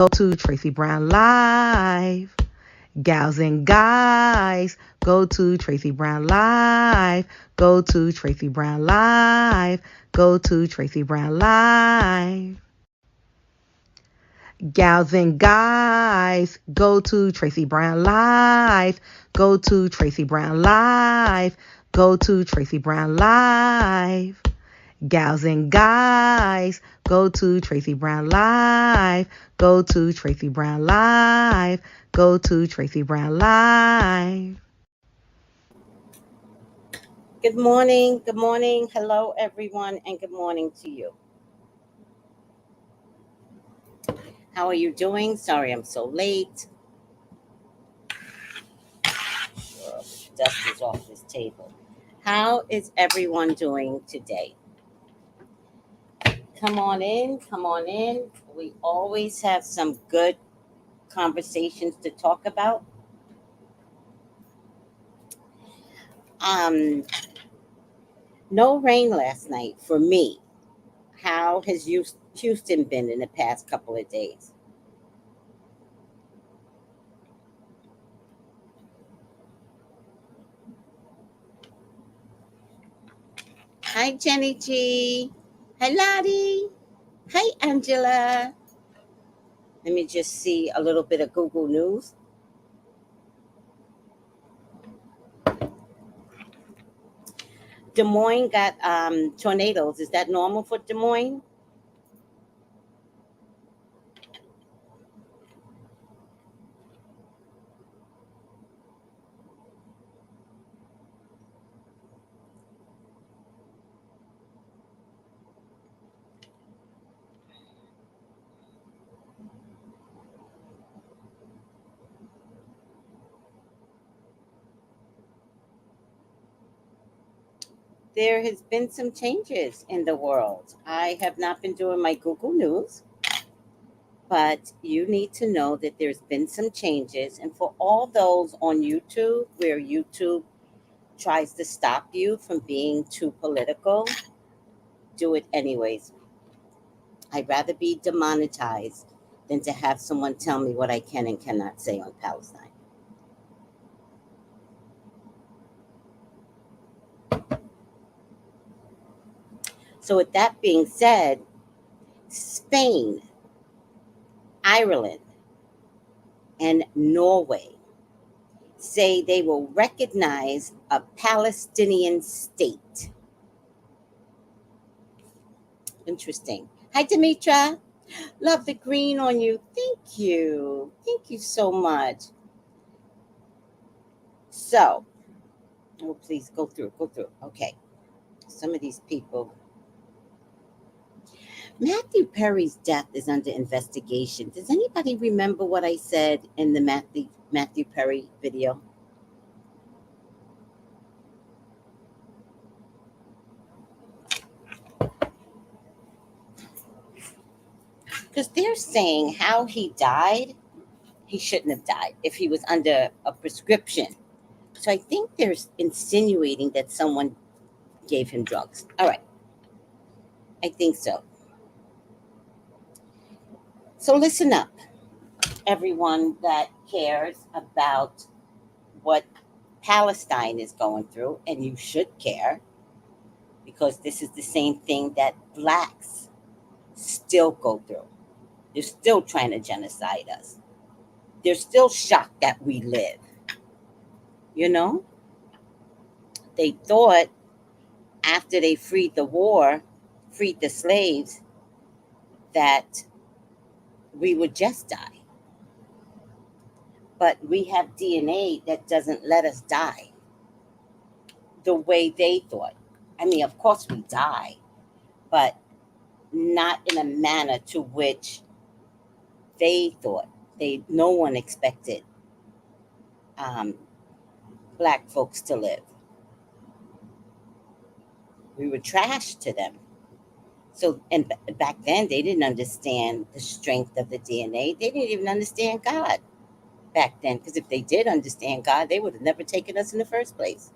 Go to Tracey Brown Live. Gals and guys, go to Tracey Brown Live. Go to Tracey Brown Live. Go to Tracey Brown Live. Gals and guys, go to Tracey Brown Live. Go to Tracey Brown Live. Go to Tracey Brown Live. Gals and guys, go to Tracey Brown Live. Go to Tracey Brown Live. Go to Tracey Brown Live. Good morning. Good morning. Hello, everyone, and good morning to you. How are you doing? Sorry I'm so late. Dust is off this table. How is everyone doing today? Come on in. Come on in. We always have some good conversations to talk about. No rain last night for me. How has Houston been in the past couple of days? Hi, Jenny G. Hi, Lottie. Hi, Angela. Let me just see a little bit of Google News. Des Moines got tornadoes. Is that normal for Des Moines? There has been some changes in the world. I have not been doing my Google News, but you need to know that there's been some changes. And for all those on YouTube where YouTube tries to stop you from being too political, do it anyways. I'd rather be demonetized than to have someone tell me what I can and cannot say on Palestine. So with that being said, Spain, Ireland, and Norway say they will recognize a Palestinian state. Interesting. Hi, Demetra. Love the green on you. Thank you. Thank you so much. So, oh, please go through. Okay. Some of these people. Matthew Perry's death is under investigation. Does anybody remember what I said in the Matthew Perry video? Because they're saying how he died, he shouldn't have died if he was under a prescription. So I think they're insinuating that someone gave him drugs. All right. I think so. So listen up, everyone that cares about what Palestine is going through, and you should care, because this is the same thing that blacks still go through. They're still trying to genocide us. They're still shocked that we live. You know? They thought after they freed the slaves, that we would just die. But we have DNA that doesn't let us die the way they thought. I mean, of course we die, but not in a manner to which they thought. No one expected black folks to live. We were trash to them. So, and back then they didn't understand the strength of the DNA. They didn't even understand God back then, because if they did understand God, they would have never taken us in the first place.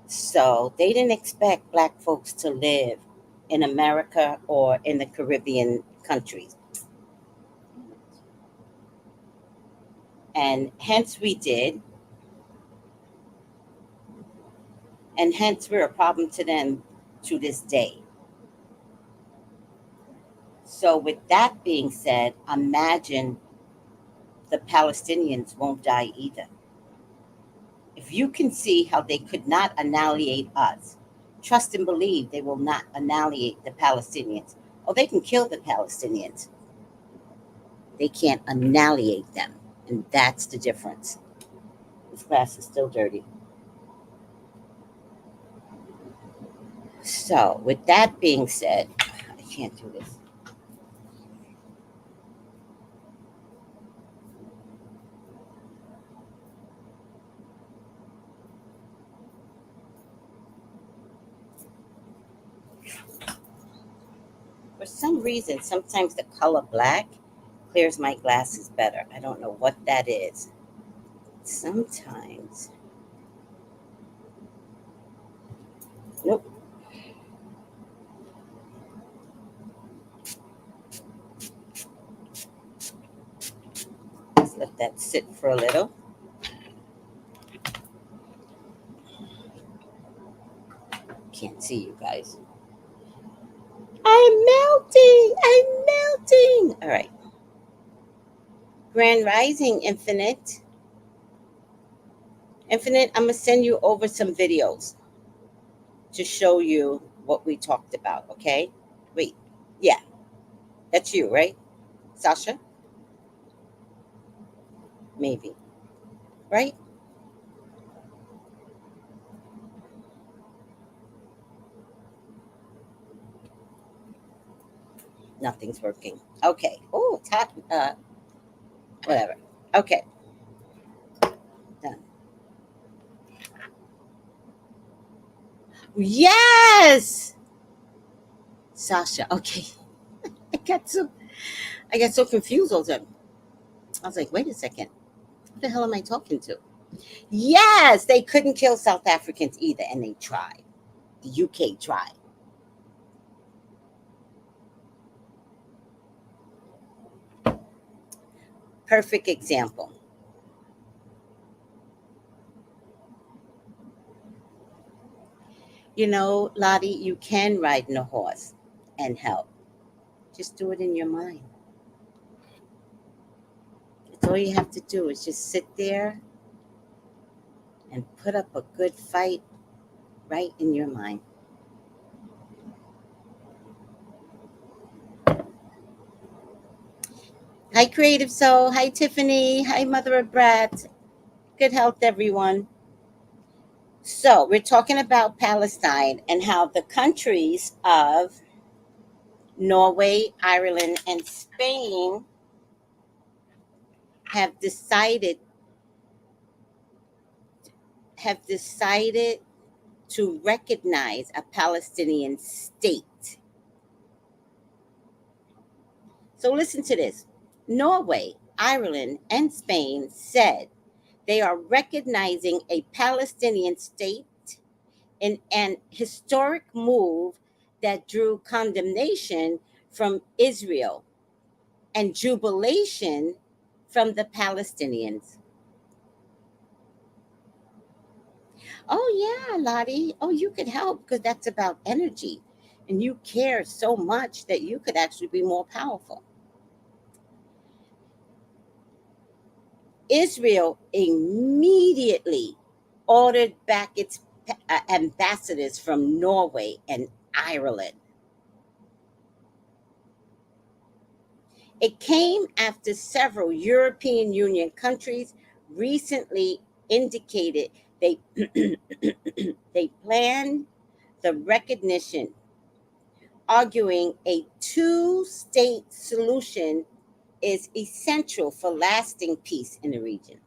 So they didn't expect black folks to live in America or in the Caribbean countries. And hence we did, and hence we're a problem to them to this day. So, with that being said, imagine the Palestinians won't die either. If you can see how they could not annihilate us, trust and believe they will not annihilate the Palestinians. Oh, they can kill the Palestinians. They can't annihilate them. And that's the difference. This glass is still dirty. So, with that being said, I can't do this. For some reason, sometimes the color black clears my glasses better. I don't know what that is. Sometimes. Nope. Let's let that sit for a little. Can't see you guys. I'm melting. I'm melting. All right. Grand Rising, Infinite. Infinite, I'm going to send you over some videos to show you what we talked about, okay? Wait. Yeah. That's you, right? Sasha? Maybe. Right? Nothing's working. Okay. Oh, top. Whatever. Okay. Done. Yes, Sasha. Okay. I got so I got so confused all the time. I was like, wait a second. Who the hell am I talking to? Yes, they couldn't kill South Africans either, and they tried. The UK tried. Perfect example. You know, Lottie, you can ride in a horse and help. Just do it in your mind. That's all you have to do is just sit there and put up a good fight right in your mind. Hi, Creative Soul. Hi, Tiffany. Hi, Mother of Brat. Good health, everyone. So, we're talking about Palestine and how the countries of Norway, Ireland, and Spain have decided to recognize a Palestinian state. So listen to this. Norway, Ireland, and Spain said they are recognizing a Palestinian state in an historic move that drew condemnation from Israel and jubilation from the Palestinians. Oh, yeah, Lottie. Oh, you could help because that's about energy. And you care so much that you could actually be more powerful. Israel immediately ordered back its ambassadors from Norway and Ireland. It came after several European Union countries recently indicated they they planned the recognition, arguing a two-state solution is essential for lasting peace in the region.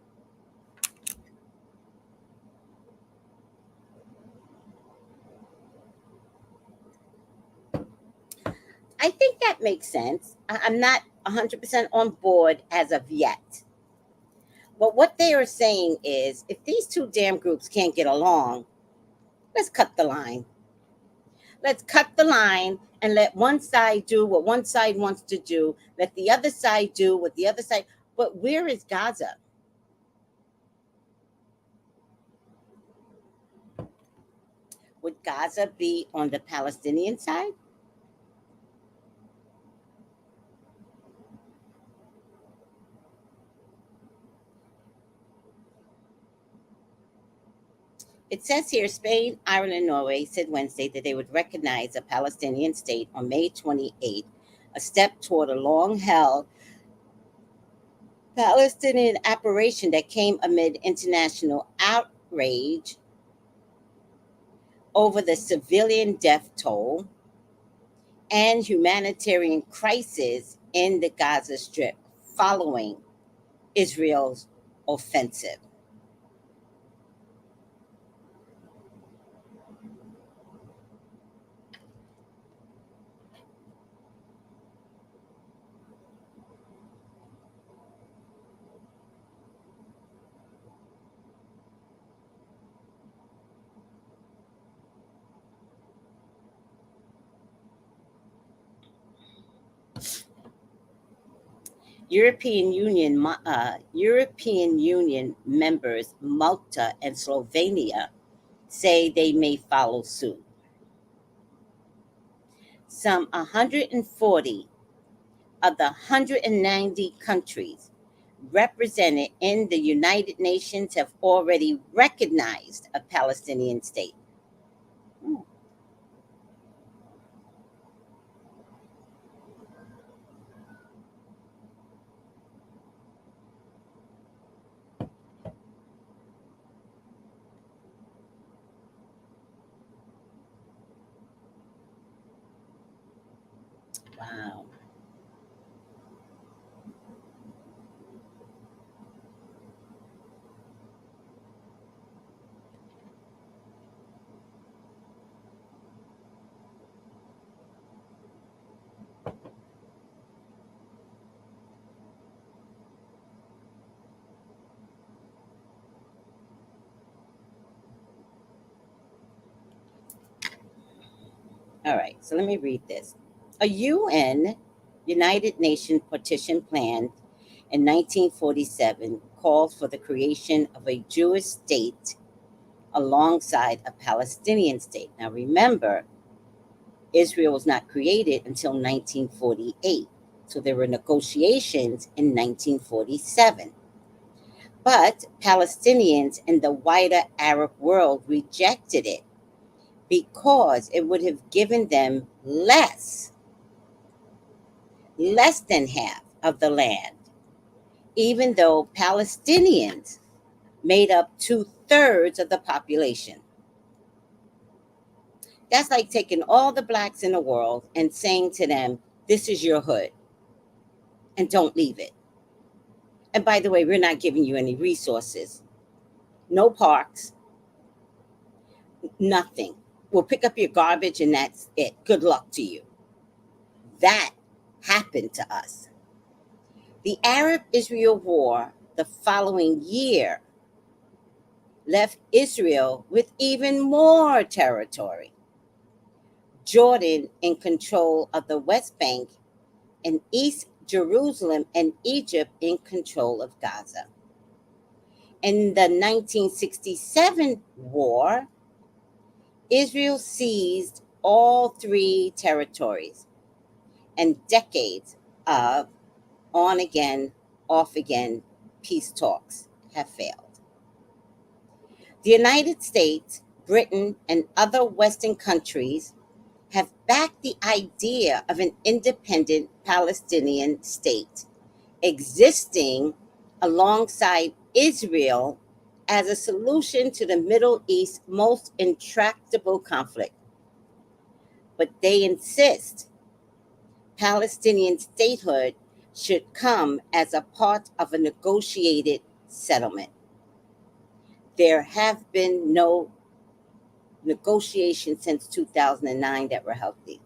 I think that makes sense. I'm not 100% on board as of yet. But what they are saying is if these two damn groups can't get along, let's cut the line. Let's cut the line and let one side do what one side wants to do. Let the other side do what the other side. But where is Gaza? Would Gaza be on the Palestinian side? It says here Spain, Ireland, and Norway said Wednesday that they would recognize a Palestinian state on May 28th, a step toward a long held Palestinian operation that came amid international outrage over the civilian death toll and humanitarian crisis in the Gaza Strip following Israel's offensive. European Union members Malta and Slovenia say they may follow suit. Some 140 of the 190 countries represented in the United Nations have already recognized a Palestinian state. Hmm. Wow. All right, so let me read this. A UN, United Nations partition plan in 1947 called for the creation of a Jewish state alongside a Palestinian state. Now remember, Israel was not created until 1948. So there were negotiations in 1947. But Palestinians and the wider Arab world rejected it because it would have given them less than half of the land, even though Palestinians made up two-thirds of the population. That's like taking all the blacks in the world and saying to them, this is your hood and don't leave it. And by the way, we're not giving you any resources, no parks, nothing. We'll pick up your garbage and that's it. Good luck to you. That happened to us. The Arab Israel War the following year left Israel with even more territory. Jordan in control of the West Bank, and East Jerusalem and Egypt in control of Gaza. In the 1967 war, Israel seized all three territories, and decades of on again, off again peace talks have failed. The United States, Britain, and other Western countries have backed the idea of an independent Palestinian state existing alongside Israel as a solution to the Middle East's most intractable conflict. But they insist Palestinian statehood should come as a part of a negotiated settlement. There have been no negotiations since 2009 that were healthy.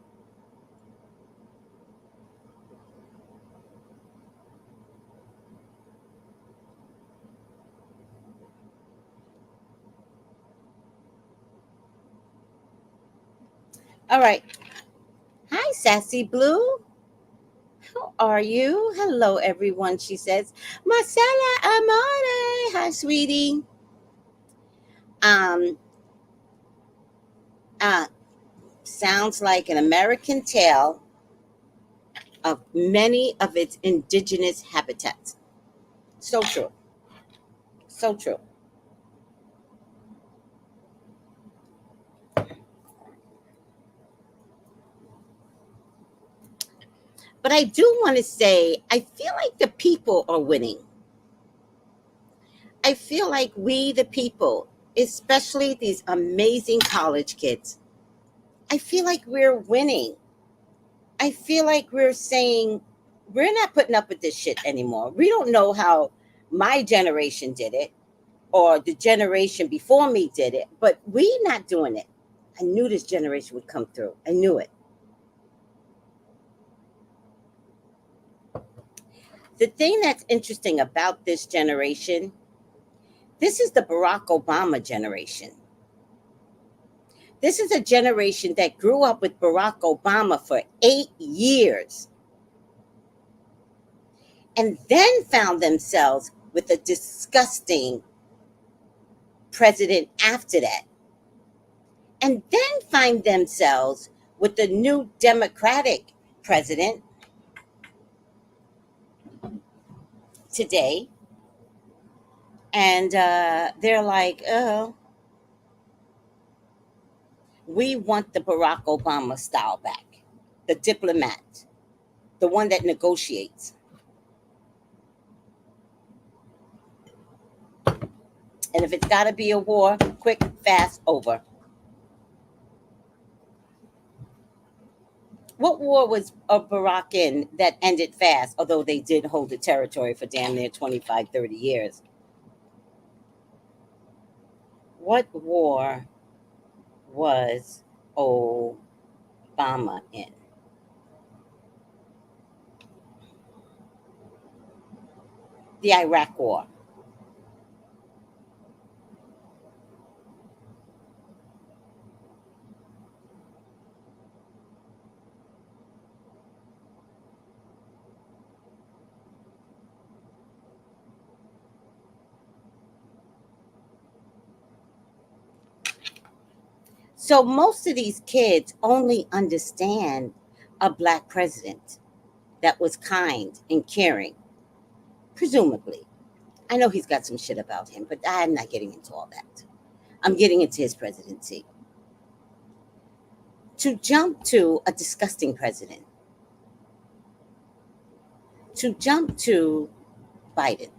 All right. Hi, Sassy Blue. How are you? Hello, everyone, she says. Marcella Amore. Hi, sweetie. Um, Sounds like an American tale of many of its indigenous habitats. So true. So true. But I do want to say, I feel like the people are winning. I feel like we, the people, especially these amazing college kids, I feel like we're winning. I feel like we're saying, we're not putting up with this shit anymore. We don't know how my generation did it or the generation before me did it, but we not doing it. I knew this generation would come through. I knew it. The thing that's interesting about this generation, this is the Barack Obama generation. This is a generation that grew up with Barack Obama for 8 years and then found themselves with a disgusting president after that. And then find themselves with the new Democratic president today. And they're like, oh, we want the Barack Obama style back. The diplomat, the one that negotiates. And if it's got to be a war, quick, fast, over. What war was Barack in that ended fast, although they did hold the territory for damn near 25, 30 years? What war was Obama in? The Iraq War. So most of these kids only understand a black president that was kind and caring, presumably. I know he's got some shit about him, but I'm not getting into all that. I'm getting into his presidency. To jump to a disgusting president, to jump to Biden,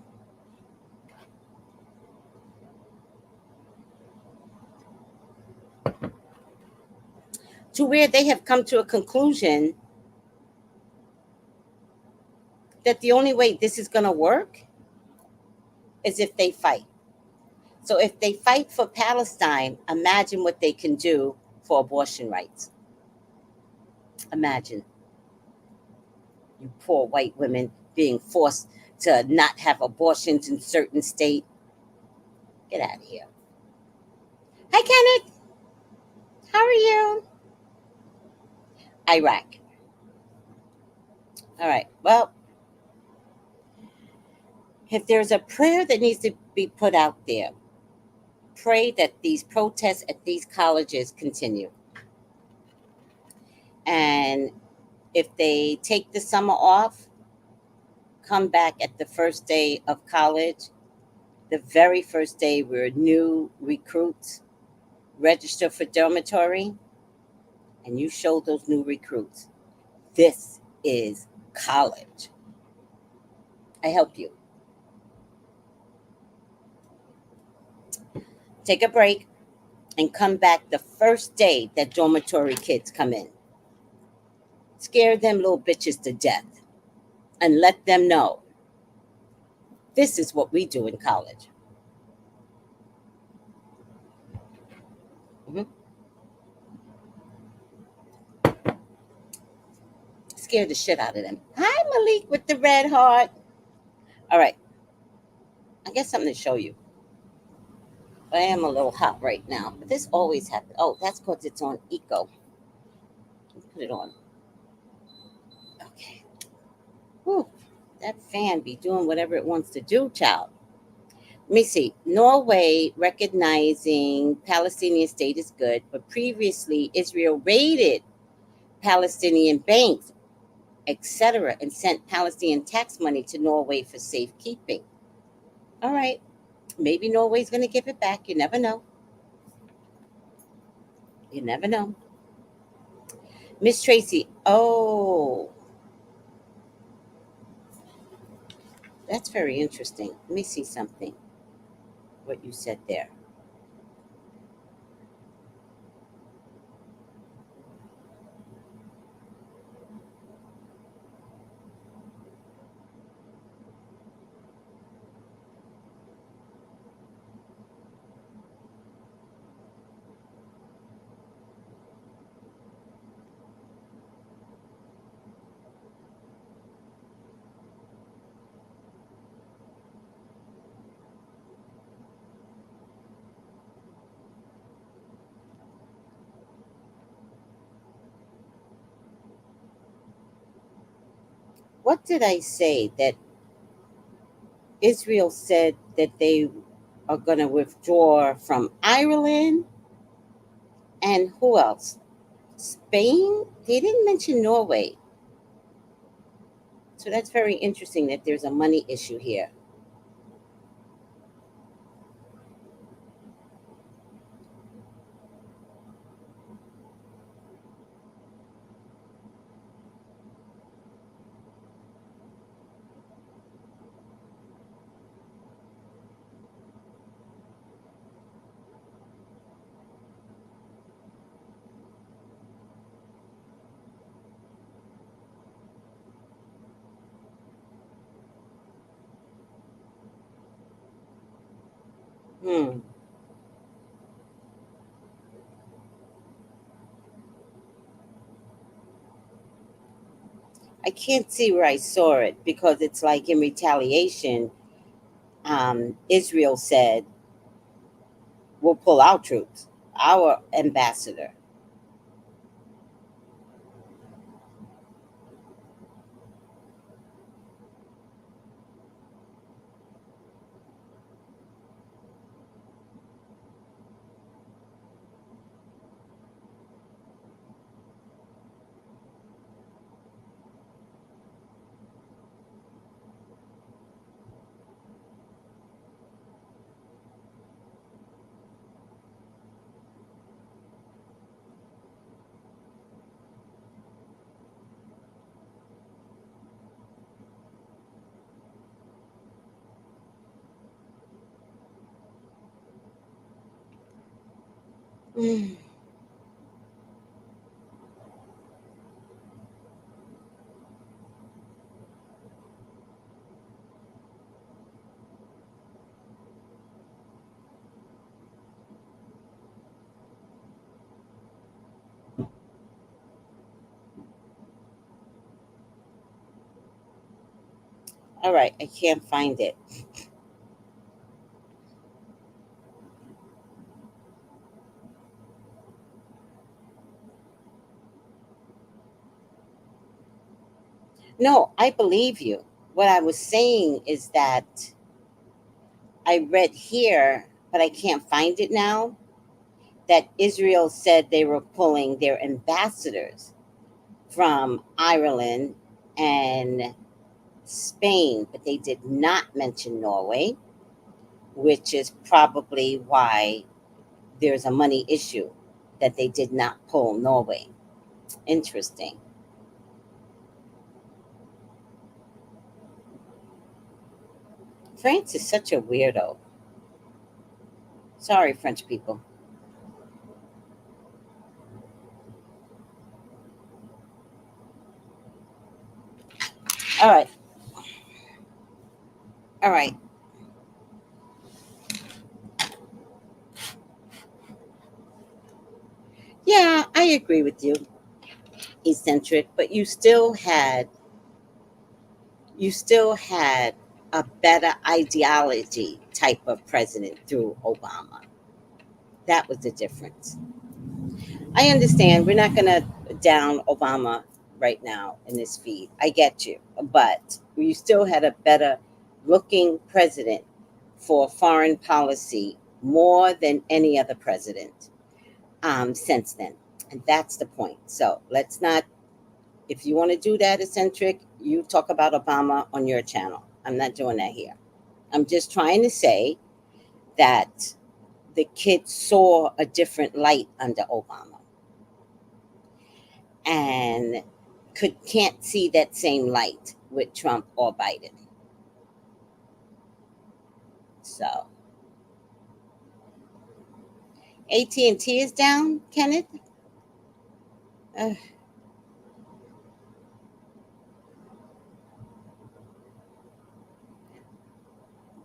to where they have come to a conclusion that the only way this is going to work is if they fight. So if they fight for Palestine, imagine what they can do for abortion rights. Imagine you poor white women being forced to not have abortions in certain state. Get out of here. Hi, Kenneth. How are you? Iraq. All right. Well, if there's a prayer that needs to be put out there, pray that these protests at these colleges continue. And if they take the summer off, come back at the first day of college, the very first day where new recruits register for dormitory, and you show those new recruits, this is college. I help you. Take a break and come back the first day that dormitory kids come in. Scare them little bitches to death and let them know this is what we do in college. Mhm. Scare the shit out of them. Hi, Malik with the red heart. All right. I got something to show you. I am a little hot right now, but this always happens. Oh, that's because it's on eco. Let's put it on. Okay. Whew. That fan be doing whatever it wants to do, child. Let me see. Norway recognizing Palestinian state is good, but previously Israel raided Palestinian banks, etc., and sent Palestinian tax money to Norway for safekeeping. All right, maybe Norway's going to give it back. You never know. You never know. Miss Tracy, oh, that's very interesting. Let me see something, what you said there. What did I say? That Israel said that they are going to withdraw from Ireland and who else? Spain? They didn't mention Norway. So that's very interesting that there's a money issue here. Hmm. I can't see where I saw it because it's like in retaliation, Israel said, we'll pull our troops, our ambassador. Mm. All right, I can't find it. No, I believe you. What I was saying is that I read here, but I can't find it now, that Israel said they were pulling their ambassadors from Ireland and Spain, but they did not mention Norway, which is probably why there's a money issue that they did not pull Norway. Interesting. France is such a weirdo. Sorry, French people. All right. All right. Yeah, I agree with you, eccentric, but you still had a better ideology type of president through Obama. That was the difference. I understand we're not going to down Obama right now in this feed. I get you. But you still had a better looking president for foreign policy more than any other president since then. And that's the point. So let's not, if you want to do that, eccentric, you talk about Obama on your channel. I'm not doing that here. I'm just trying to say that the kids saw a different light under Obama and can't see that same light with Trump or Biden. So AT&T is down, Kenneth.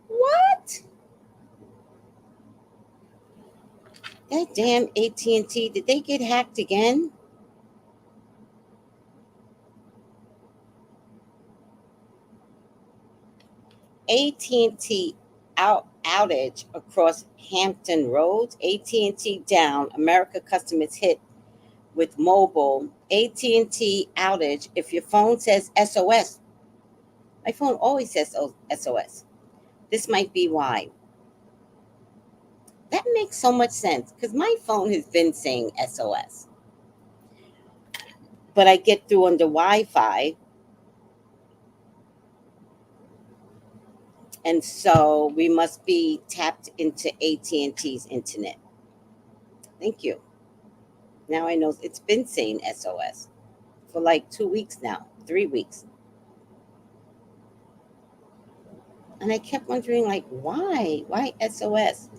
What? That damn AT&T, did they get hacked again? AT&T outage across Hampton Roads. AT&T down. America customers hit with mobile. AT&T outage. If your phone says SOS, my phone always says SOS. This might be why. That makes so much sense because my phone has been saying SOS. But I get through under Wi-Fi. And so we must be tapped into AT&T's internet. Thank you. Now I know it's been saying SOS for like 2 weeks now, 3 weeks. And I kept wondering, like, why? Why SOS?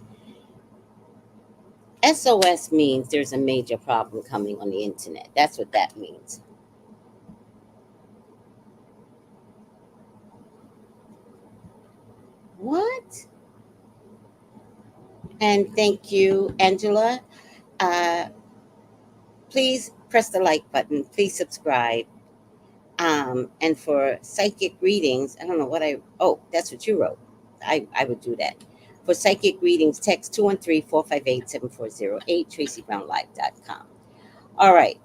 SOS means there's a major problem coming on the internet. That's what that means. What? And thank you, Angela. Please press the like button. Please subscribe. And for psychic readings, I don't know what that's what you wrote. I would do that. For psychic readings, text 213-458-7408, tracybrownlive.com. All right.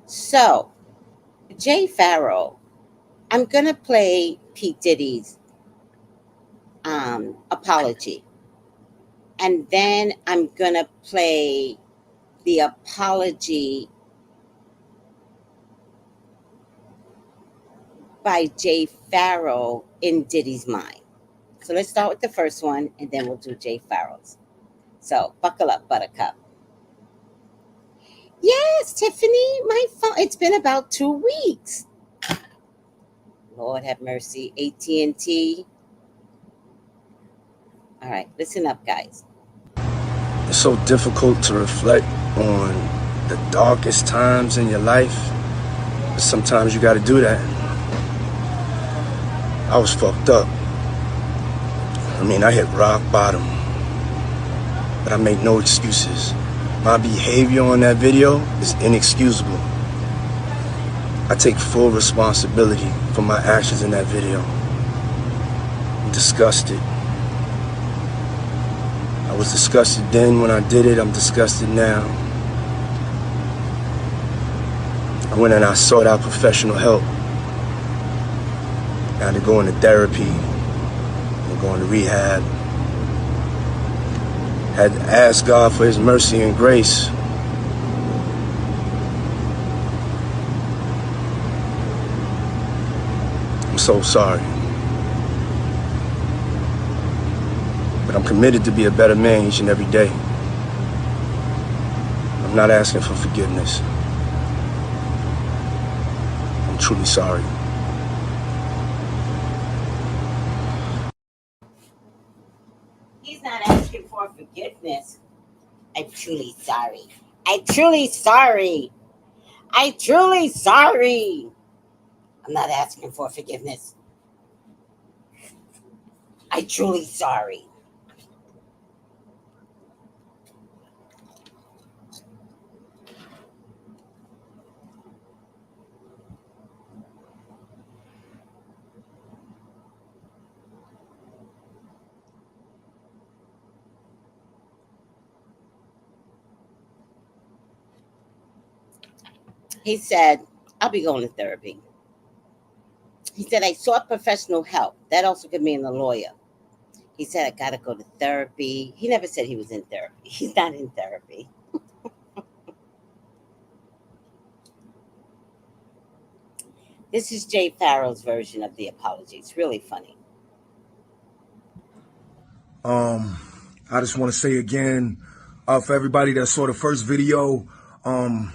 So, Jay Farrow, I'm going to play Pete Diddy's apology. And then I'm going to play the apology by Jay Farrow in Diddy's mind. So let's start with the first one, and then we'll do Jay Farrow's. So buckle up, Buttercup. Yes, Tiffany, my phone. It's been about 2 weeks. Lord have mercy. AT&T. All right, listen up, guys. It's so difficult to reflect on the darkest times in your life, but sometimes you got to do that. I was fucked up. I mean, I hit rock bottom, but I make no excuses. My behavior on that video is inexcusable. I take full responsibility for my actions in that video. I'm disgusted. I was disgusted then when I did it. I'm disgusted now. I went and I sought out professional help. I had to go into therapy and go into rehab. Had to ask God for his mercy and grace. I'm so sorry. But I'm committed to be a better man each and every day. I'm not asking for forgiveness. I'm truly sorry. He's not asking for forgiveness. I'm truly sorry. I'm truly sorry. I'm truly sorry. I'm not asking for forgiveness. I'm truly sorry. He said, I'll be going to therapy. He said, I sought professional help. That also could mean a lawyer. He said, I got to go to therapy. He never said he was in therapy. He's not in therapy. This is Jay Farrell's version of the apology. It's really funny. I just want to say again, for everybody that saw the first video, I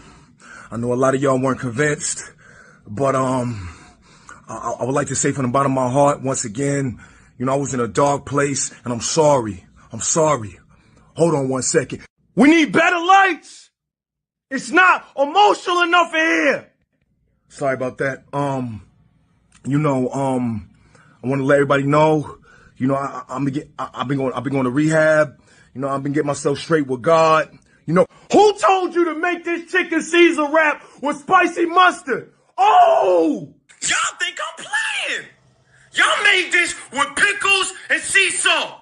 know a lot of y'all weren't convinced, but I would like to say from the bottom of my heart, once again, I was in a dark place, and I'm sorry. I'm sorry. Hold on one second. We need better lights. It's not emotional enough in here. Sorry about that. I want to let everybody know, I've been going to rehab. I've been getting myself straight with God. Who told you to make this chicken Caesar wrap with spicy mustard? Oh! Y'all think I'm playing. Y'all made this with pickles and sea salt.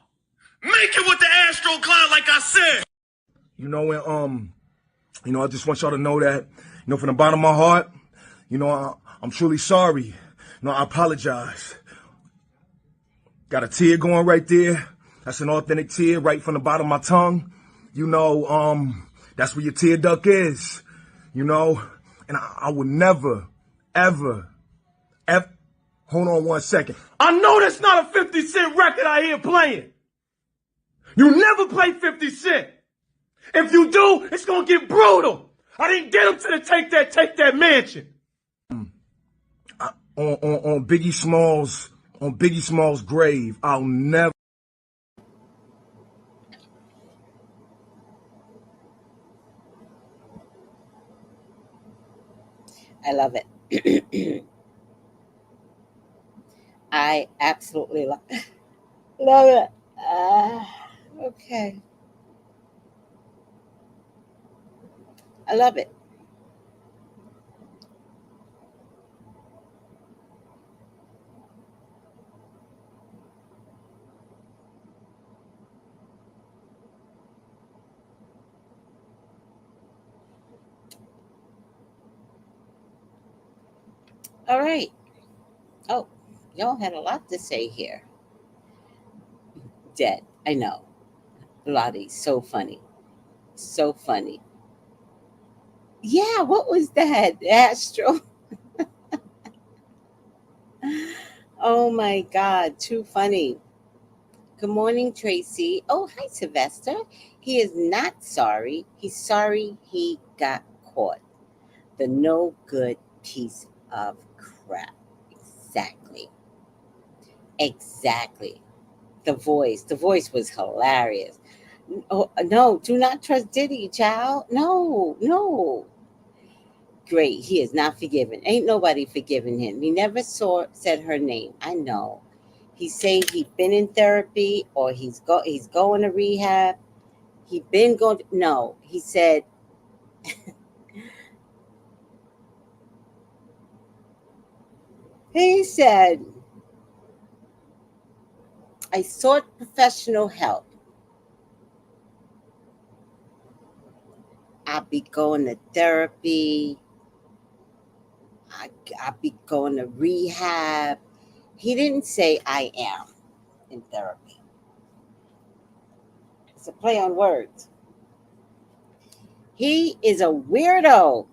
Make it with the Astro Glide like I said. I just want y'all to know that, from the bottom of my heart, I'm truly sorry. I apologize. Got a tear going right there. That's an authentic tear right from the bottom of my tongue. That's where your tear duct is, and I would never, ever, hold on one second. I know that's not a 50 Cent record I hear playing. You never play 50 Cent. If you do, it's gonna get brutal. I didn't get him to the take that mansion. On Biggie Small's grave, I'll never. I love it. I absolutely love it. Okay. I love it. All right. Oh, y'all had a lot to say here. Dead. I know. Lottie, so funny. So funny. Yeah, what was that? Astro. Oh my God, too funny. Good morning, Tracy. Oh, hi, Sylvester. He is not sorry. He's sorry he got caught. The no good piece of crap. Exactly. The voice was hilarious. Oh, no, do not trust Diddy, child. No. Great, he is not forgiven. Ain't nobody forgiving him. He never said her name. I know. He say he been in therapy or he's going to rehab. No, he said I sought professional help. I'll be going to therapy. I'll be going to rehab. He didn't say I am in therapy. It's a play on words. He is a weirdo.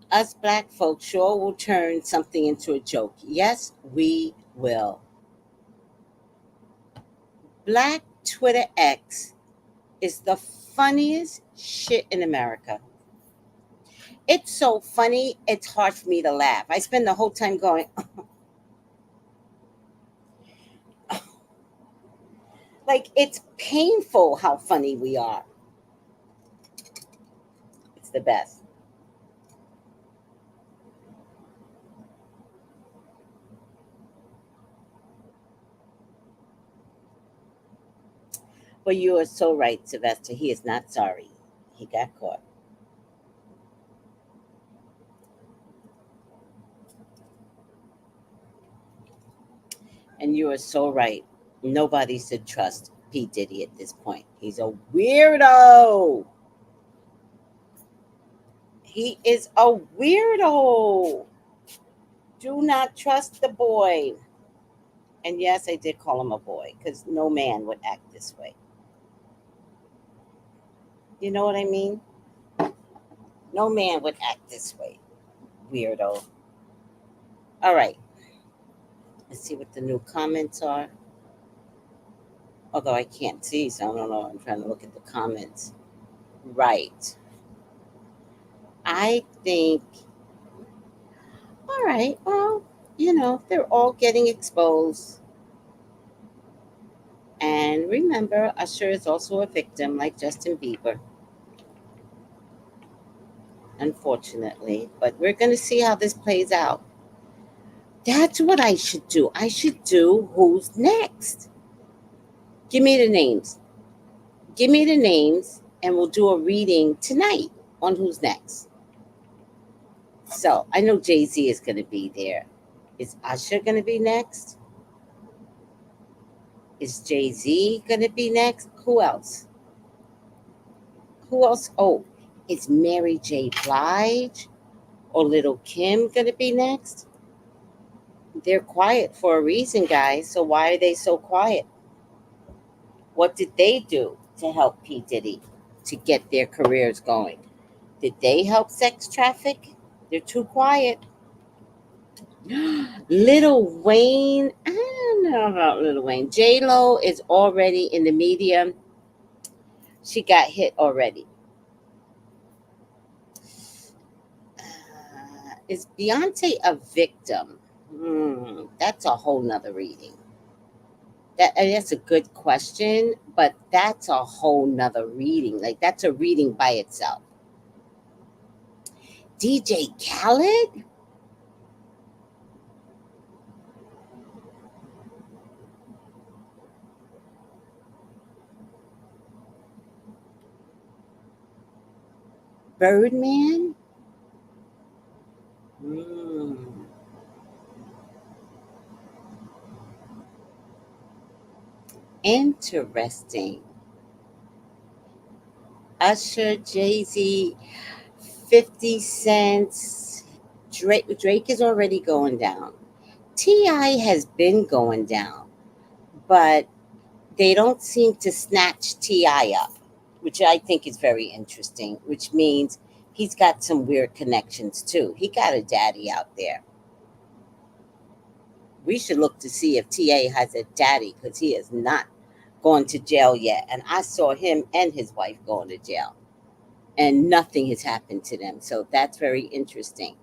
Us black folks sure will turn something into a joke. Yes, we will. Black Twitter X is the funniest shit in America. It's so funny, it's hard for me to laugh. I spend the whole time going, like, it's painful how funny we are. It's the best. But you are so right, Sylvester. He is not sorry. He got caught. And you are so right. Nobody should trust P. Diddy at this point. He's a weirdo. He is a weirdo. Do not trust the boy. And yes, I did call him a boy because no man would act this way. You know what I mean? No man would act this way. Weirdo. All right. Let's see what the new comments are. Although I can't see, so I don't know. I'm trying to look at the comments. Right. I think, all right, well, they're all getting exposed. And remember, Usher is also a victim like Justin Bieber, unfortunately. But we're going to see how this plays out. That's what I should do. I should do Who's Next. Give me the names. Give me the names, and we'll do a reading tonight on Who's Next. So I know Jay-Z is going to be there. Is Usher going to be next? Is Jay-Z going to be next? Who else? Who else? Oh, is Mary J. Blige or Little Kim going to be next? They're quiet for a reason, guys. So why are they so quiet? What did they do to help P. Diddy to get their careers going? Did they help sex traffic? They're too quiet. Little Wayne, I don't know about Little Wayne. J-Lo is already in the media. She got hit already. Is Beyonce a victim? That's a whole nother reading. That's a good question, but that's a whole nother reading. Like, that's a reading by itself. DJ Khaled? Birdman? Hmm. Interesting. Usher, Jay-Z, 50 Cent. Drake is already going down. T.I. has been going down, but they don't seem to snatch T.I. up, which I think is very interesting, which means he's got some weird connections too. He got a daddy out there. We should look to see if T.A. has a daddy because he is not gone to jail yet. And I saw him and his wife going to jail, and nothing has happened to them. So that's very interesting.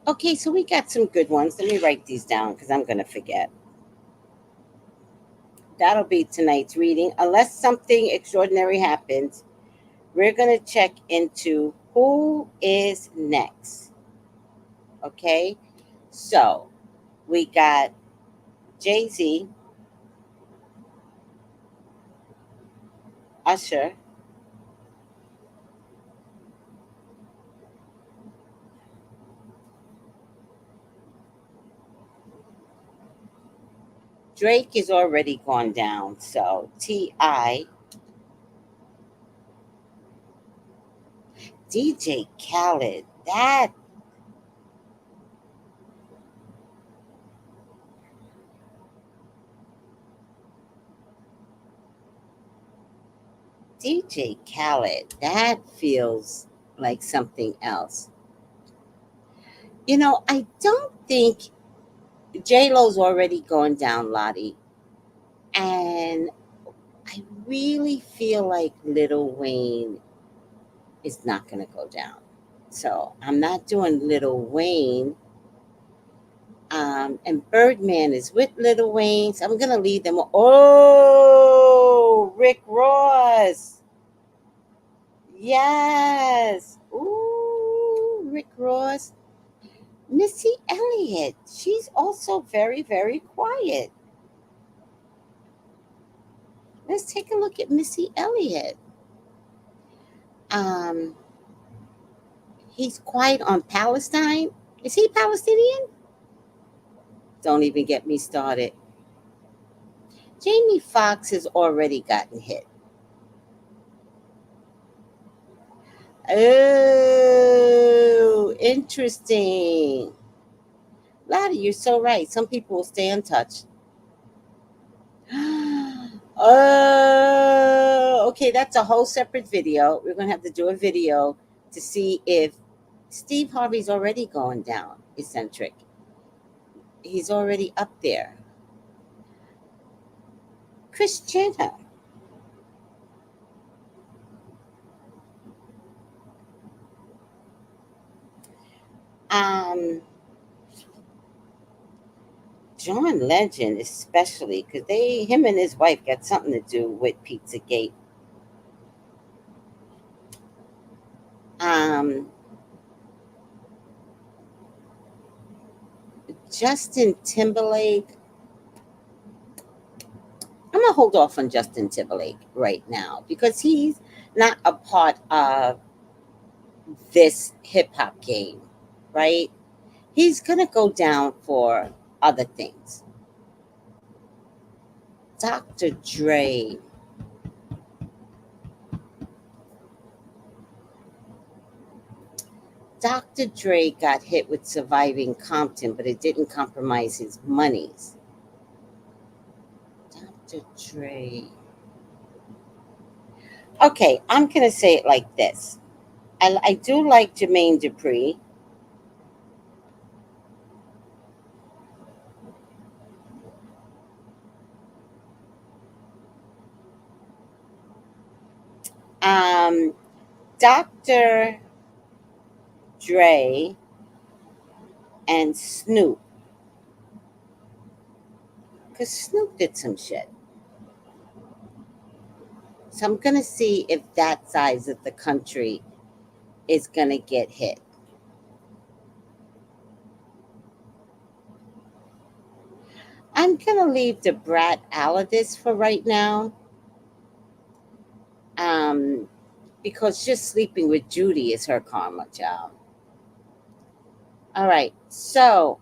Okay, so we got some good ones. Let me write these down because I'm going to forget. That'll be tonight's reading. Unless something extraordinary happens, we're going to check into who is next. Okay, so we got Jay-Z, Usher, Drake is already gone down. So T.I., DJ Khaled, that DJ Khaled, that feels like something else. I don't think J-Lo's already gone down, Lottie. And I really feel like Little Wayne is not going to go down. So I'm not doing Little Wayne. And Birdman is with Little Wayne. So I'm going to leave them. Oh, Rick Ross. Yes. Ooh, Rick Ross. Missy Elliott. She's also very, very quiet. Let's take a look at Missy Elliott. Um, he's quiet on Palestine. Is he Palestinian? Don't even get me started. Jamie Foxx has already gotten hit. Oh, interesting. Lottie, you're so right. Some people will stay untouched. Oh, okay, that's a whole separate video. We're going to have to do a video to see if Steve Harvey's already going down, eccentric. He's already up there. Chris Jenner. Um, John Legend, especially, because him and his wife got something to do with Pizzagate. Um, Justin Timberlake. I'm gonna hold off on Justin Timberlake right now because he's not a part of this hip hop game, right? He's gonna go down for other things. Dr. Dre. Dr. Dre got hit with surviving Compton, but it didn't compromise his monies. Dr. Dre. Okay, I'm going to say it like this. I do like Jermaine Dupri. Dr. Dre and Snoop. Because Snoop did some shit. So I'm going to see if that size of the country is going to get hit. I'm going to leave the Brat Allardyce for right now. Because just sleeping with Judy is her karma, child. All right. So,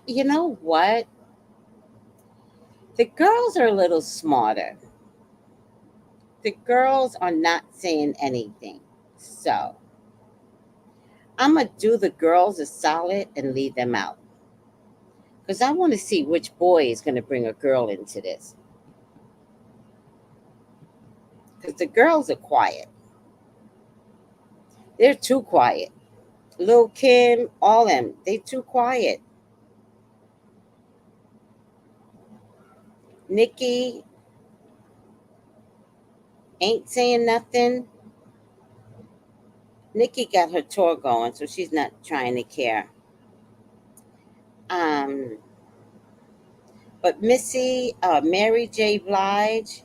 you know what? The girls are a little smarter. The girls are not saying anything. So, I'm going to do the girls a solid and leave them out. Because I want to see which boy is going to bring a girl into this. Because the girls are quiet. They're too quiet. Lil' Kim, all them, they too quiet. Nikki ain't saying nothing. Nikki got her tour going, so she's not trying to care. But Missy, Mary J. Blige,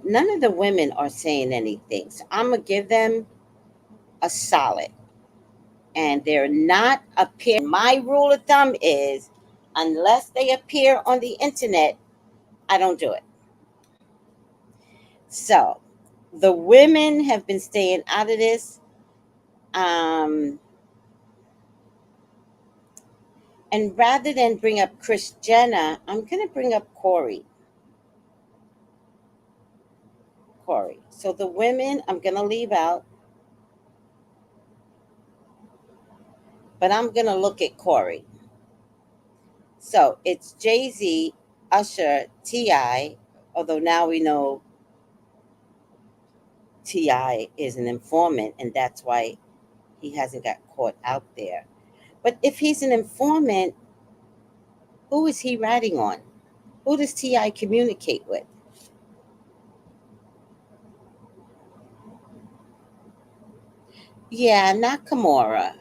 none of the women are saying anything. So I'm going to give them a solid. And they're not appearing. My rule of thumb is unless they appear on the internet, I don't do it. So the women have been staying out of this. And rather than bring up Kris Jenner, I'm going to bring up Corey. So the women I'm going to leave out. But I'm going to look at Corey. So it's Jay-Z, Usher, T.I., although now we know T.I. is an informant, and that's why he hasn't got caught out there. But if he's an informant, who is he ratting on? Who does T.I. communicate with? Yeah, Nakamura.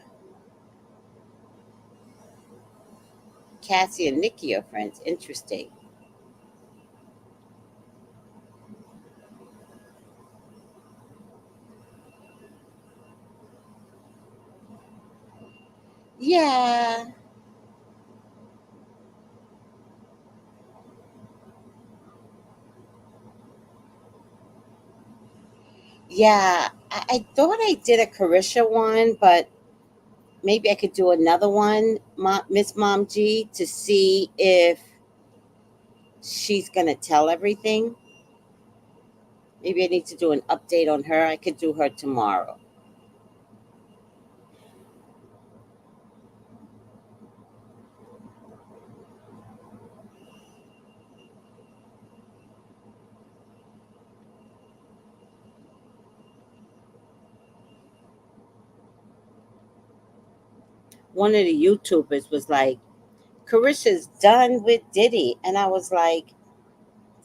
Cassie and Nikki are friends. Interesting. Yeah. Yeah. I thought I did a Carisha one, but maybe I could do another one, Miss Mom G, to see if she's gonna tell everything. Maybe I need to do an update on her. I could do her tomorrow. One of the YouTubers was like, Carisha's done with Diddy. And I was like,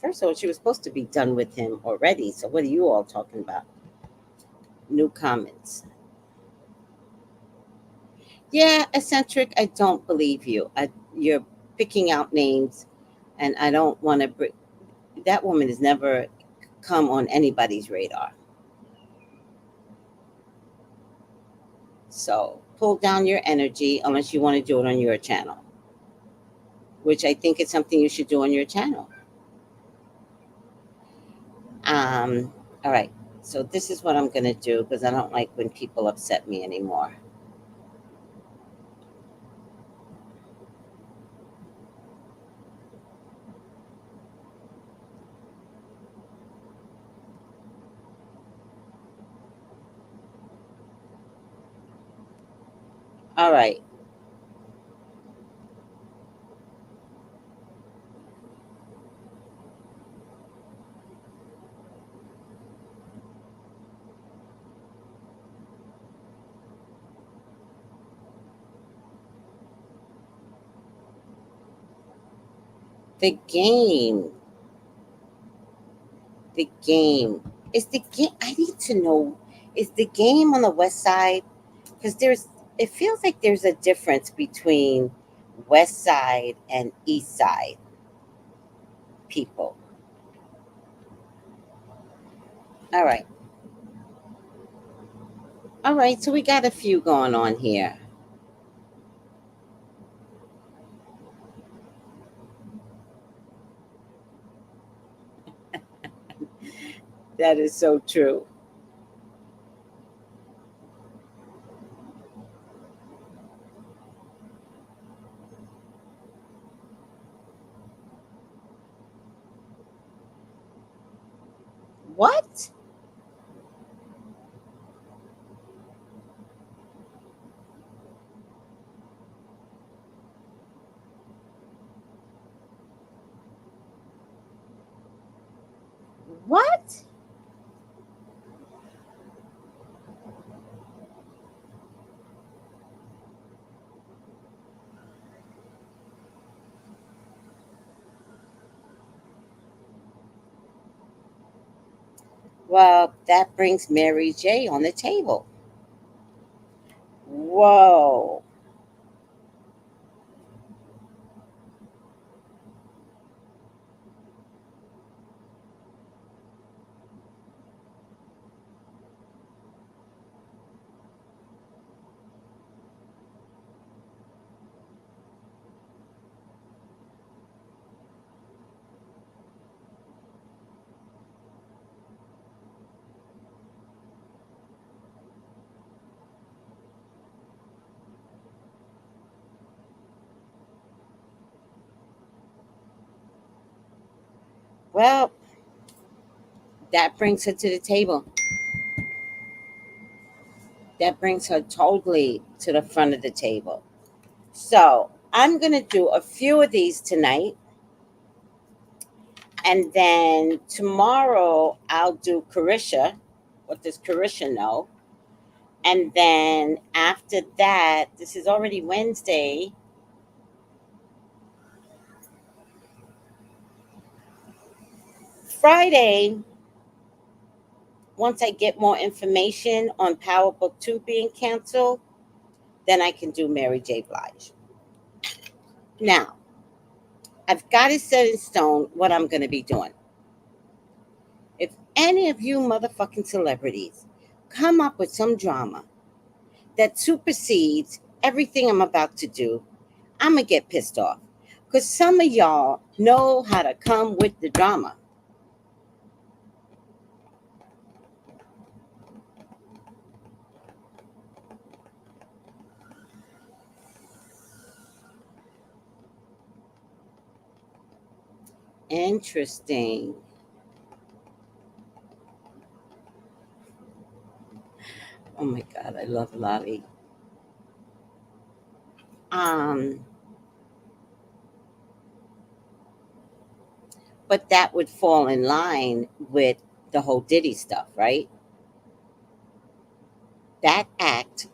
first of all, she was supposed to be done with him already. So what are you all talking about? New comments. Yeah, eccentric, I don't believe you. You're picking out names, and I don't want to. That woman has never come on anybody's radar. So pull down your energy unless you want to do it on your channel, which I think is something you should do on your channel. Um, all right. So this is what I'm going to do because I don't like when people upset me anymore. All right. The game. The game. Is the game. I need to know. Is the game on the west side? Because it feels like there's a difference between west side and east side people. All right. All right. So we got a few going on here. That is so true. What? What? Well, that brings Mary J on the table. Whoa. Well, that brings her to the table. That brings her totally to the front of the table. So I'm going to do a few of these tonight. And then tomorrow I'll do Carisha. What does Carisha know? And then after that, this is already Wednesday. Friday, once I get more information on Power Book 2 being canceled, then I can do Mary J. Blige. Now, I've got it set in stone what I'm going to be doing. If any of you motherfucking celebrities come up with some drama that supersedes everything I'm about to do, I'm going to get pissed off. Because some of y'all know how to come with the drama. Interesting. Oh my God, I love Lolly. Um, but that would fall in line with the whole Diddy stuff, right? That act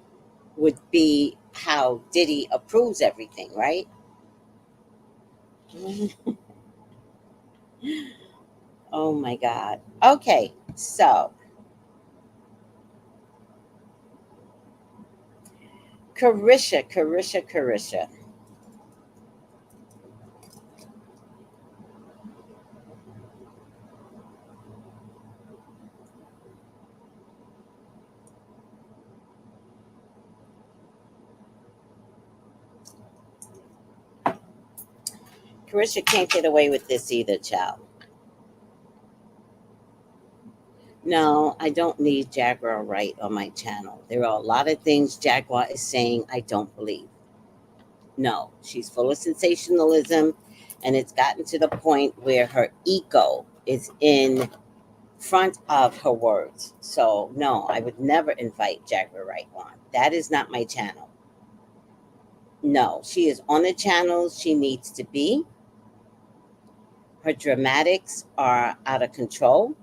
would be how Diddy approves everything, right? Oh my God. Okay, so Carisha. Carisha can't get away with this either, child. No, I don't need Jaguar Wright on my channel. There are a lot of things Jaguar is saying I don't believe. No, she's full of sensationalism, and it's gotten to the point where her ego is in front of her words. So, no, I would never invite Jaguar Wright on. That is not my channel. No, she is on the channels she needs to be. Her dramatics are out of control.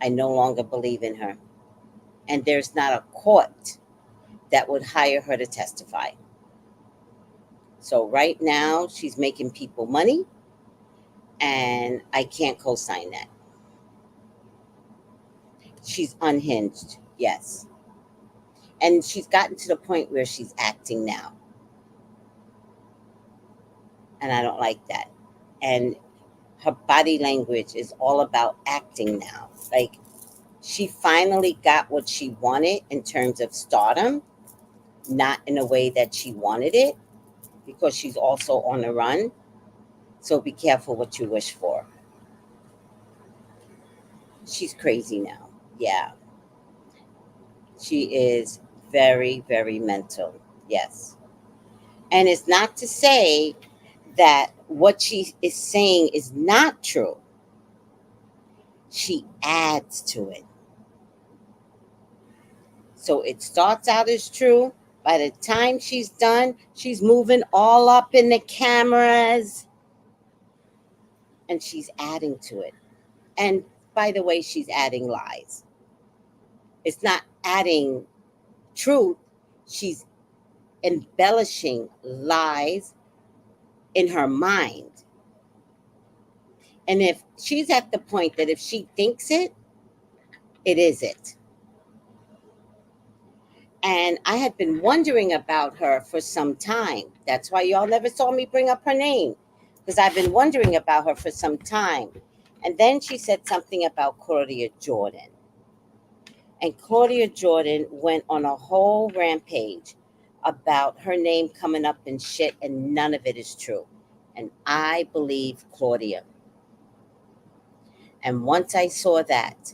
I no longer believe in her. And there's not a court that would hire her to testify. So right now, she's making people money, and I can't co-sign that. She's unhinged, yes. And she's gotten to the point where she's acting now. And I don't like that. And her body language is all about acting now. Like, she finally got what she wanted in terms of stardom, not in a way that she wanted it, because she's also on the run. So be careful what you wish for. She's crazy now. Yeah. She is very, very mental. Yes. And it's not to say that what she is saying is not true. She adds to it. So it starts out as true. By the time she's done, she's moving all up in the cameras and she's adding to it. And by the way, she's adding lies. It's not adding truth, she's embellishing lies in her mind. And if she's at the point that if she thinks it, it is it. And I had been wondering about her for some time. That's why y'all never saw me bring up her name, because I've been wondering about her for some time. And then she said something about Claudia Jordan. And Claudia Jordan went on a whole rampage about her name coming up in shit, and none of it is true. And I believe Claudia. And once I saw that,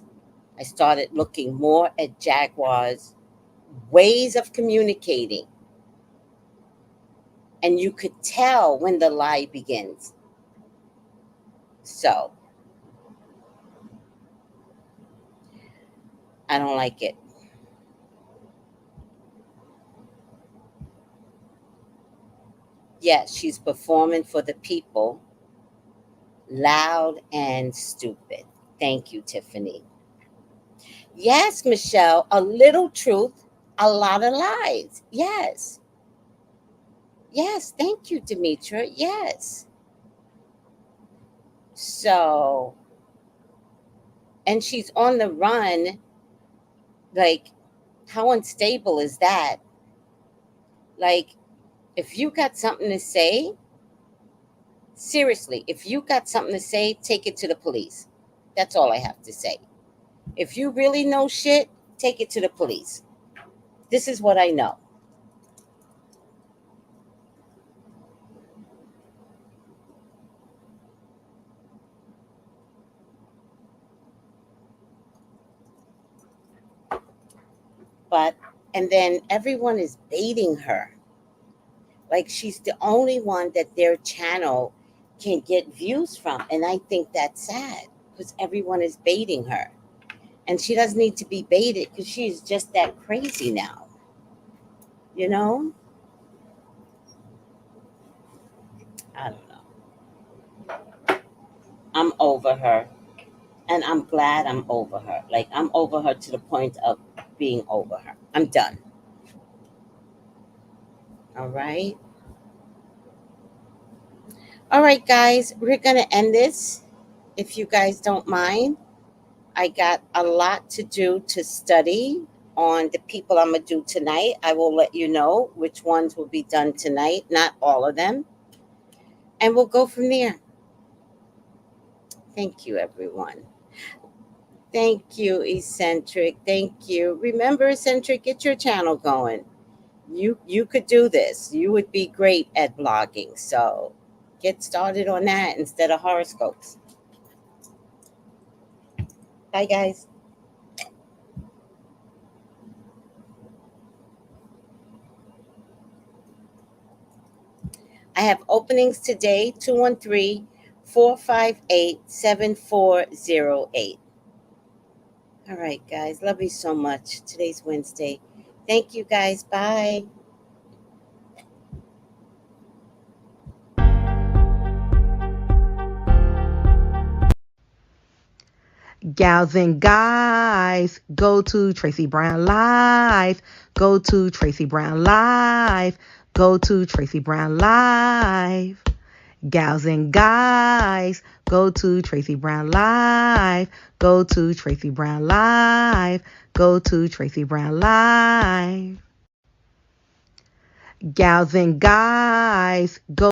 I started looking more at Jaguar's ways of communicating. And you could tell when the lie begins. So, I don't like it. Yes, she's performing for the people, loud and stupid. Thank you, Tiffany. Yes, Michelle, a little truth, a lot of lies. Yes. Yes, thank you, Demetra. Yes. So, and she's on the run. Like, how unstable is that? Like, if you got something to say, seriously, if you got something to say, take it to the police. That's all I have to say. If you really know shit, take it to the police. This is what I know. But, and then everyone is baiting her. Like, she's the only one that their channel can get views from. And I think that's sad because everyone is baiting her. And she doesn't need to be baited because she's just that crazy now. You know? I don't know. I'm over her. And I'm glad I'm over her. Like, I'm over her to the point of being over her. I'm done. All right. All right, guys. We're going to end this if you guys don't mind. I got a lot to do to study on the people I'm going to do tonight. I will let you know which ones will be done tonight, not all of them. And we'll go from there. Thank you, everyone. Thank you, Eccentric. Thank you. Remember, Eccentric, get your channel going. You could do this. You would be great at blogging. So get started on that instead of horoscopes. Bye, guys. I have openings today, 213-458-7408. All right, guys. Love you so much. Today's Wednesday. Thank you, guys. Bye. Gals and guys, go to Tracey Brown Live. Go to Tracey Brown Live. Go to Tracey Brown Live. Gals and guys, go to Tracey Brown Live. Go to Tracey Brown Live. Go to Tracey Brown Live. Gals and guys, go